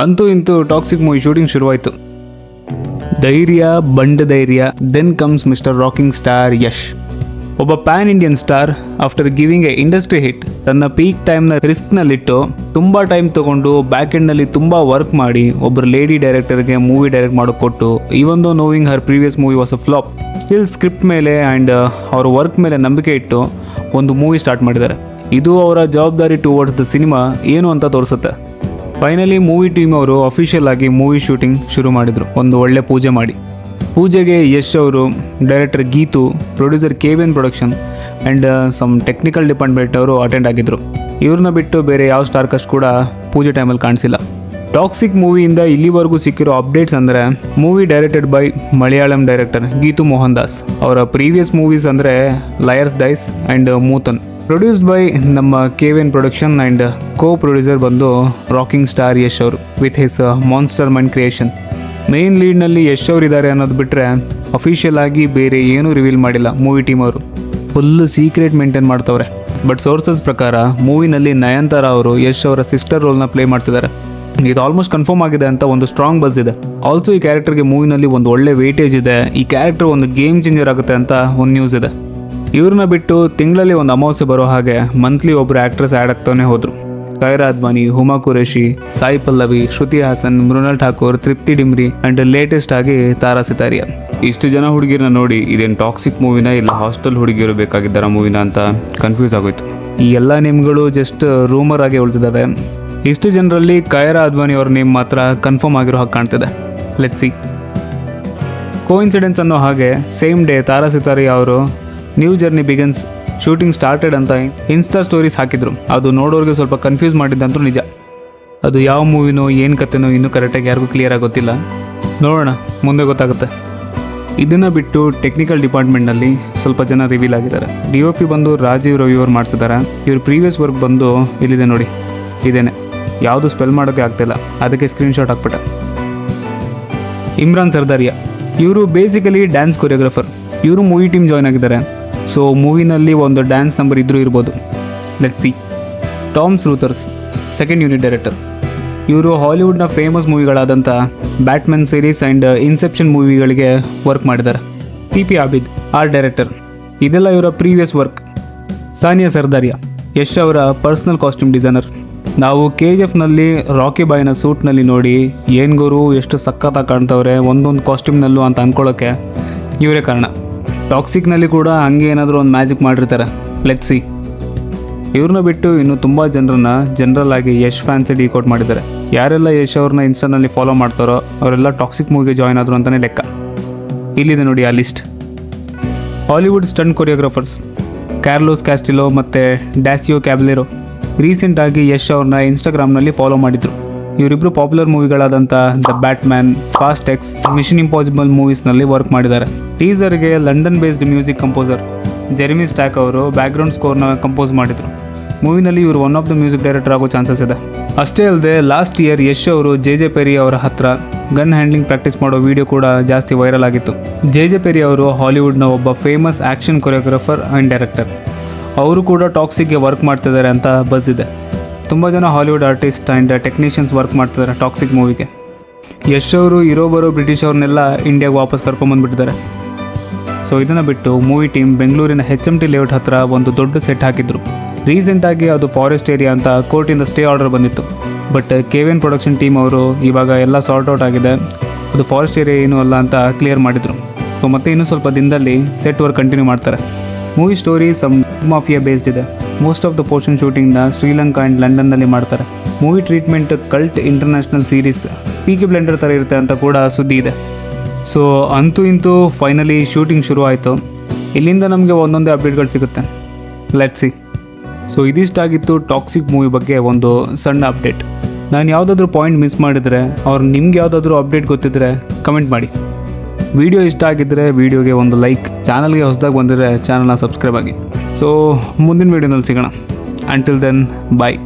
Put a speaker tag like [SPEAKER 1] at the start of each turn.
[SPEAKER 1] ಅಂತೂ ಇಂತೂ toxic movie shooting ಶುರುವಾಯಿತು. ಧೈರ್ಯ ಬಂಡ ಧೈರ್ಯ, then comes mister rocking star Yash. ಒಬ್ಬ pan Indian star after giving a industry hit ತನ್ನ ಪೀಕ್ ಟೈಮ್ನ ರಿಸ್ಕ್ನಲ್ಲಿಟ್ಟು ತುಂಬ ಟೈಮ್ ತೊಗೊಂಡು ಬ್ಯಾಕ್ ಎಂಡ್ನಲ್ಲಿ ತುಂಬ ವರ್ಕ್ ಮಾಡಿ ಒಬ್ಬರು ಲೇಡಿ ಡೈರೆಕ್ಟರ್ಗೆ ಮೂವಿ ಡೈರೆಕ್ಟ್ ಮಾಡೋಕೆ ಕೊಟ್ಟು, even though knowing her previous movie was a flop, still script ಮೇಲೆ ಆ್ಯಂಡ್ ಅವ್ರ ವರ್ಕ್ ಮೇಲೆ ನಂಬಿಕೆ ಇಟ್ಟು ಒಂದು ಮೂವಿ ಸ್ಟಾರ್ಟ್ ಮಾಡಿದ್ದಾರೆ. ಇದು ಅವರ ಜವಾಬ್ದಾರಿ ಟುವರ್ಡ್ಸ್ ದ ಸಿನಿಮಾ ಏನು ಅಂತ ತೋರಿಸುತ್ತೆ. ಫೈನಲಿ ಮೂವಿ ಟೀಮ್ ಅವರು ಅಫಿಷಿಯಲ್ ಆಗಿ ಮೂವಿ ಶೂಟಿಂಗ್ ಶುರು ಮಾಡಿದರು, ಒಂದು ಒಳ್ಳೆ ಪೂಜೆ ಮಾಡಿ. ಪೂಜೆಗೆ ಯಶ್ ಅವರು, director Geetu, producer KVN production and some technical department ಅವರು ಅಟೆಂಡ್ ಆಗಿದ್ದರು. ಇವ್ರನ್ನ ಬಿಟ್ಟು ಬೇರೆ ಯಾವ ಸ್ಟಾರ್ ಕಾಸ್ಟ್ ಕೂಡ ಪೂಜೆ ಟೈಮಲ್ಲಿ ಕಾಣಿಸಿಲ್ಲ. ಟಾಕ್ಸಿಕ್ ಮೂವಿಯಿಂದ ಇಲ್ಲಿವರೆಗೂ ಸಿಕ್ಕಿರೋ ಅಪ್ಡೇಟ್ಸ್ ಅಂದರೆ, movie directed by Malayalam director Geetu Mohan Das. ಅವರ ಪ್ರೀವಿಯಸ್ ಮೂವೀಸ್ ಅಂದರೆ liars dice and Moothon. Produced by ನಮ್ಮ KVN ಪ್ರೊಡಕ್ಷನ್ ಆ್ಯಂಡ್ ಪ್ರೊಡ್ಯೂಸರ್ ಬಂದು ರಾಕಿಂಗ್ ಸ್ಟಾರ್ ಯಶ್ ಅವರು with his monster mind creation. Main ಲೀಡ್ನಲ್ಲಿ ಯಶ್ ಅವರಿದ್ದಾರೆ ಅನ್ನೋದು ಬಿಟ್ಟರೆ ಅಫಿಷಿಯಲ್ ಆಗಿ ಬೇರೆ ಏನೂ ರಿವೀಲ್ ಮಾಡಿಲ್ಲ ಮೂವಿ ಟೀಮ್ ಅವರು. ಫುಲ್ಲು ಸೀಕ್ರೆಟ್ ಮೇಂಟೈನ್ ಮಾಡ್ತವ್ರೆ. ಬಟ್ ಸೋರ್ಸಸ್ ಪ್ರಕಾರ ಮೂವಿನಲ್ಲಿ ನಯನತಾರಾ ಅವರು ಯಶ್ ಅವರ ಸಿಸ್ಟರ್ ರೋಲ್ನ ಪ್ಲೇ ಮಾಡ್ತಿದ್ದಾರೆ. ಇದು ಆಲ್ಮೋಸ್ಟ್ ಕನ್ಫರ್ಮ್ ಆಗಿದೆ ಅಂತ ಒಂದು ಸ್ಟ್ರಾಂಗ್ ಬಸ್ ಇದೆ. ಆಲ್ಸೋ ಈ ಕ್ಯಾರೆಕ್ಟರ್ಗೆ ಮೂವಿನಲ್ಲಿ ಒಂದು ಒಳ್ಳೆ ವೇಟೇಜ್ ಇದೆ. ಈ ಕ್ಯಾರೆಕ್ಟರ್ ಒಂದು ಗೇಮ್ ಚೇಂಜರ್ ಆಗುತ್ತೆ ಅಂತ ಒಂದು ನ್ಯೂಸ್ ಇದೆ. ಇವ್ರನ್ನ ಬಿಟ್ಟು ತಿಂಗಳಲ್ಲಿ ಒಂದು ಅಮಾವಾಸ್ಯೆ ಬರೋ ಹಾಗೆ ಮಂತ್ಲಿ ಒಬ್ಬರು ಆ್ಯಕ್ಟ್ರೆಸ್ ಆ್ಯಡ್ ಆಗ್ತಾನೆ ಹೋದರು. ಕೈರಾ ಅದ್ವಾನಿ, ಹುಮಾ ಕುರೇಶಿ, ಸಾಯಿ ಪಲ್ಲವಿ, ಶ್ರುತಿ ಹಾಸನ್, ಮೃಣಾಲ್ ಠಾಕೂರ್, ತೃಪ್ತಿ ಡಿಮ್ರಿ ಆ್ಯಂಡ್ ಲೇಟೆಸ್ಟ್ ಆಗಿ ತಾರಾ ಸಿತಾರಿಯಾ. ಇಷ್ಟು ಜನ ಹುಡುಗಿರನ್ನ ನೋಡಿ ಇದೇನು ಟಾಕ್ಸಿಕ್ ಮೂವಿನ ಇಲ್ಲ ಹಾಸ್ಟೆಲ್ ಹುಡುಗಿರು ಬೇಕಾಗಿದ್ದಾರ ಮೂವಿನ ಅಂತ ಕನ್ಫ್ಯೂಸ್ ಆಗೋಯ್ತು. ಈ ಎಲ್ಲ ನೇಮ್ಗಳು ಜಸ್ಟ್ ರೂಮರ್ ಆಗಿ ಉಳಿದಿದ್ದಾವೆ. ಇಷ್ಟು ಜನರಲ್ಲಿ ಕೈರಾ ಅದ್ವಾನಿ ಅವ್ರ ನೇಮ್ ಮಾತ್ರ ಕನ್ಫರ್ಮ್ ಆಗಿರೋ ಹಾಗೆ ಕಾಣ್ತಿದೆ. Let's see. ಕೋಇನ್ಸಿಡೆನ್ಸ್ ಅನ್ನೋ ಹಾಗೆ ಸೇಮ್ ಡೇ ತಾರಾ ಸಿತಾರಿಯಾ ಅವರು new journey begins shooting started ಅಂತ ಇನ್ಸ್ಟಾ ಸ್ಟೋರೀಸ್ ಹಾಕಿದ್ರು. ಅದು ನೋಡೋರಿಗೆ ಸ್ವಲ್ಪ ಕನ್ಫ್ಯೂಸ್ ಮಾಡಿದ್ದಂತೂ ನಿಜ. ಅದು ಯಾವ ಮೂವಿನೋ ಏನು ಕತೆನೋ ಇನ್ನೂ ಕರೆಕ್ಟಾಗಿ ಯಾರಿಗೂ ಕ್ಲಿಯರ್ ಆಗೋತ್ತಿಲ್ಲ. ನೋಡೋಣ, ಮುಂದೆ ಗೊತ್ತಾಗುತ್ತೆ. ಇದನ್ನು ಬಿಟ್ಟು ಟೆಕ್ನಿಕಲ್ ಡಿಪಾರ್ಟ್ಮೆಂಟ್ನಲ್ಲಿ ಸ್ವಲ್ಪ ಜನ ರಿವೀಲ್ ಆಗಿದ್ದಾರೆ. DOP ಬಂದು ರಾಜೀವ್ ರವಿ ಅವರು ಮಾಡ್ತಿದ್ದಾರೆ. ಇವ್ರ ಪ್ರೀವಿಯಸ್ ವರ್ಕ್ ಬಂದು ಇಲ್ಲಿದೆ ನೋಡಿ, ಇದೇನೆ. ಯಾವುದು ಸ್ಪೆಲ್ ಮಾಡೋಕ್ಕೆ ಆಗ್ತಿಲ್ಲ, ಅದಕ್ಕೆ ಸ್ಕ್ರೀನ್ಶಾಟ್ ಹಾಕ್ಬಿಟ್ಟೆ. ಇಮ್ರಾನ್ ಸರ್ದಾರಿಯಾ ಇವರು ಬೇಸಿಕಲಿ ಡ್ಯಾನ್ಸ್ ಕೊರಿಯೋಗ್ರಾಫರ್. ಇವರು ಮೂವಿ ಟೀಮ್ ಜಾಯ್ನ್ ಆಗಿದ್ದಾರೆ. ಸೊ ಮೂವಿನಲ್ಲಿ ಒಂದು ಡ್ಯಾನ್ಸ್ ನಂಬರ್ ಇದ್ರೂ ಇರ್ಬೋದು. Let's see. Tom Struthers second unit director. ಇವರು ಹಾಲಿವುಡ್ನ ಫೇಮಸ್ ಮೂವಿಗಳಾದಂಥ ಬ್ಯಾಟ್ಮನ್ ಸೀರೀಸ್ ಆ್ಯಂಡ್ ಇನ್ಸೆಪ್ಷನ್ ಮೂವಿಗಳಿಗೆ ವರ್ಕ್ ಮಾಡಿದ್ದಾರೆ. TP Abid art director. ಇದೆಲ್ಲ ಇವರ ಪ್ರೀವಿಯಸ್ ವರ್ಕ್. ಸಾನಿಯಾ ಸರ್ದಾರಿಯಾ ಯಶ್ ಅವರ ಪರ್ಸ್ನಲ್ ಕಾಸ್ಟ್ಯೂಮ್ ಡಿಸೈನರ್. ನಾವು KGFನಲ್ಲಿ ರಾಕಿ ಬಾಯ್ನ ಸೂಟ್ನಲ್ಲಿ ನೋಡಿ ಏನು ಗುರು ಎಷ್ಟು ಸಖತ್ತಾಗಿ ಕಾಣ್ತವ್ರೆ ಒಂದೊಂದು ಕಾಸ್ಟ್ಯೂಮ್ನಲ್ಲೂ ಅಂತ ಅಂದ್ಕೊಳ್ಳೋಕ್ಕೆ ಇವರೇ ಕಾರಣ. ಟಾಕ್ಸಿಕ್ನಲ್ಲಿ ಕೂಡ ಹಂಗೆ ಏನಾದರೂ ಒಂದು ಮ್ಯಾಜಿಕ್ ಮಾಡಿರ್ತಾರೆ. Let's see. ಇವ್ರನ್ನ ಬಿಟ್ಟು ಇನ್ನೂ ತುಂಬ ಜನರನ್ನ ಜನರಲ್ ಆಗಿ ಯಶ್ ಫ್ಯಾನ್ಸಿ ಡಿಕೋಡ್ ಮಾಡಿದ್ದಾರೆ. ಯಾರೆಲ್ಲ ಯಶ್ ಅವ್ರನ್ನ ಇನ್ಸ್ಟಾನಲ್ಲಿ ಫಾಲೋ ಮಾಡ್ತಾರೋ ಅವರೆಲ್ಲ ಟಾಕ್ಸಿಕ್ ಮೂವಿಗೆ ಜಾಯ್ನ್ ಆದರು ಅಂತಲೇ ಲೆಕ್ಕ. ಇಲ್ಲಿದೆ ನೋಡಿ ಆ list. Hollywood stunt choreographers Carlos Castillo ಮತ್ತು ಡ್ಯಾಸಿಯೋ ಕ್ಯಾಬ್ಲೆರೋ ರೀಸೆಂಟಾಗಿ ಯಶ್ ಅವ್ರನ್ನ ಇನ್ಸ್ಟಾಗ್ರಾಮ್ನಲ್ಲಿ ಫಾಲೋ ಮಾಡಿದರು. ಇವರಿಬ್ಬರು ಪಾಪ್ಯುಲರ್ ಮೂವಿಗಳಾದಂಥ the Batman, fast X, mission impossible ಮೂವೀಸ್ನಲ್ಲಿ ವರ್ಕ್ ಮಾಡಿದ್ದಾರೆ. ಟೀಸರ್ಗೆ London based music composer Jeremy Stack ಅವರು ಬ್ಯಾಕ್ಗ್ರೌಂಡ್ ಸ್ಕೋರ್ನ ಕಂಪೋಸ್ ಮಾಡಿದರು. ಮೂವಿನಲ್ಲಿ ಇವರು one of the music director ಆಗೋ ಚಾನ್ಸಸ್ ಇದೆ. ಅಷ್ಟೇ ಅಲ್ಲದೆ ಲಾಸ್ಟ್ ಇಯರ್ ಯಶ್ ಅವರು JJ ಪೆರಿ ಅವರ ಹತ್ರ ಗನ್ ಹ್ಯಾಂಡ್ಲಿಂಗ್ ಪ್ರಾಕ್ಟೀಸ್ ಮಾಡೋ ವಿಡಿಯೋ ಕೂಡ ಜಾಸ್ತಿ ವೈರಲ್ ಆಗಿತ್ತು. JJ ಪೆರಿ ಅವರು ಹಾಲಿವುಡ್ನ ಒಬ್ಬ famous action choreographer and director. ಅವರು ಕೂಡ ಟಾಕ್ಸಿಕ್ಗೆ ವರ್ಕ್ ಮಾಡ್ತಿದ್ದಾರೆ ಅಂತ ಬಸ್ಸಿದೆ. ತುಂಬ ಜನ Hollywood artist and technicians work ಮಾಡ್ತಿದ್ದಾರೆ ಟಾಕ್ಸಿಕ್ ಮೂವಿಗೆ. ಯಶ್ ಅವರು ಇರೋ ಬರೋ ಬ್ರಿಟಿಷ್ ಅವ್ರನ್ನೆಲ್ಲ ಇಂಡಿಯಾಗೆ ವಾಪಸ್ ಕರ್ಕೊಂಬಂದುಬಿಟ್ಟಿದ್ದಾರೆ. ಸೊ ಇದನ್ನು ಬಿಟ್ಟು ಮೂವಿ ಟೀಮ್ ಬೆಂಗಳೂರಿನ HMT ಲೇಔಟ್ ಹತ್ರ ಒಂದು ದೊಡ್ಡ ಸೆಟ್ ಹಾಕಿದ್ರು. ರೀಸೆಂಟಾಗಿ ಅದು ಫಾರೆಸ್ಟ್ ಏರಿಯಾ ಅಂತ ಕೋರ್ಟಿಂದ ಸ್ಟೇ ಆರ್ಡರ್ ಬಂದಿತ್ತು. ಬಟ್ KVN ಪ್ರೊಡಕ್ಷನ್ ಟೀಮ್ ಅವರು ಇವಾಗ ಎಲ್ಲ ಸಾರ್ಟ್ ಔಟ್ ಆಗಿದೆ, ಅದು ಫಾರೆಸ್ಟ್ ಏರಿಯಾ ಏನೂ ಅಲ್ಲ ಅಂತ ಕ್ಲಿಯರ್ ಮಾಡಿದರು. ಸೊ ಮತ್ತೆ ಇನ್ನೂ ಸ್ವಲ್ಪ ದಿನದಲ್ಲಿ ಸೆಟ್ ವರ್ಕ್ ಕಂಟಿನ್ಯೂ ಮಾಡ್ತಾರೆ. Movie story some mafia based ಇದೆ. ಮೋಸ್ಟ್ ಆಫ್ ದ ಪೋರ್ಷನ್ ಶೂಟಿಂಗ್ನ ಶ್ರೀಲಂಕಾ ಆ್ಯಂಡ್ ಲಂಡನ್ನಲ್ಲಿ ಮಾಡ್ತಾರೆ. Movie treatment cult international series Peaky Blinder ಥರ ಇರುತ್ತೆ ಅಂತ ಕೂಡ ಸುದ್ದಿ ಇದೆ. ಸೊ ಅಂತೂ ಇಂತೂ ಫೈನಲಿ ಶೂಟಿಂಗ್ ಶುರು ಆಯಿತು. ಇಲ್ಲಿಂದ ನಮಗೆ ಒಂದೊಂದೇ ಅಪ್ಡೇಟ್ಗಳು ಸಿಗುತ್ತೆ. Let's see. ಸೊ ಇದಿಷ್ಟಾಗಿತ್ತು ಟಾಕ್ಸಿಕ್ ಮೂವಿ ಬಗ್ಗೆ ಒಂದು ಸಣ್ಣ ಅಪ್ಡೇಟ್. ನಾನು ಯಾವುದಾದ್ರೂ ಪಾಯಿಂಟ್ ಮಿಸ್ ಮಾಡಿದರೆ ನಿಮ್ಗೆ ಯಾವುದಾದ್ರೂ ಅಪ್ಡೇಟ್ ಗೊತ್ತಿದ್ದರೆ ಕಮೆಂಟ್ ಮಾಡಿ. ವಿಡಿಯೋ ಇಷ್ಟ ಆಗಿದ್ದರೆ ವಿಡಿಯೋಗೆ ಒಂದು ಲೈಕ್, ಚಾನಲ್ಗೆ ಹೊಸದಾಗಿ ಬಂದರೆ ಚಾನಲ್ನ ಸಬ್ಸ್ಕ್ರೈಬ್ ಆಗಿ. ಸೊ ಮುಂದಿನ ವೀಡಿಯೋನಲ್ಲಿ ಸಿಗೋಣ. ಅಂಟಿಲ್ ದೆನ್ ಬಾಯ್.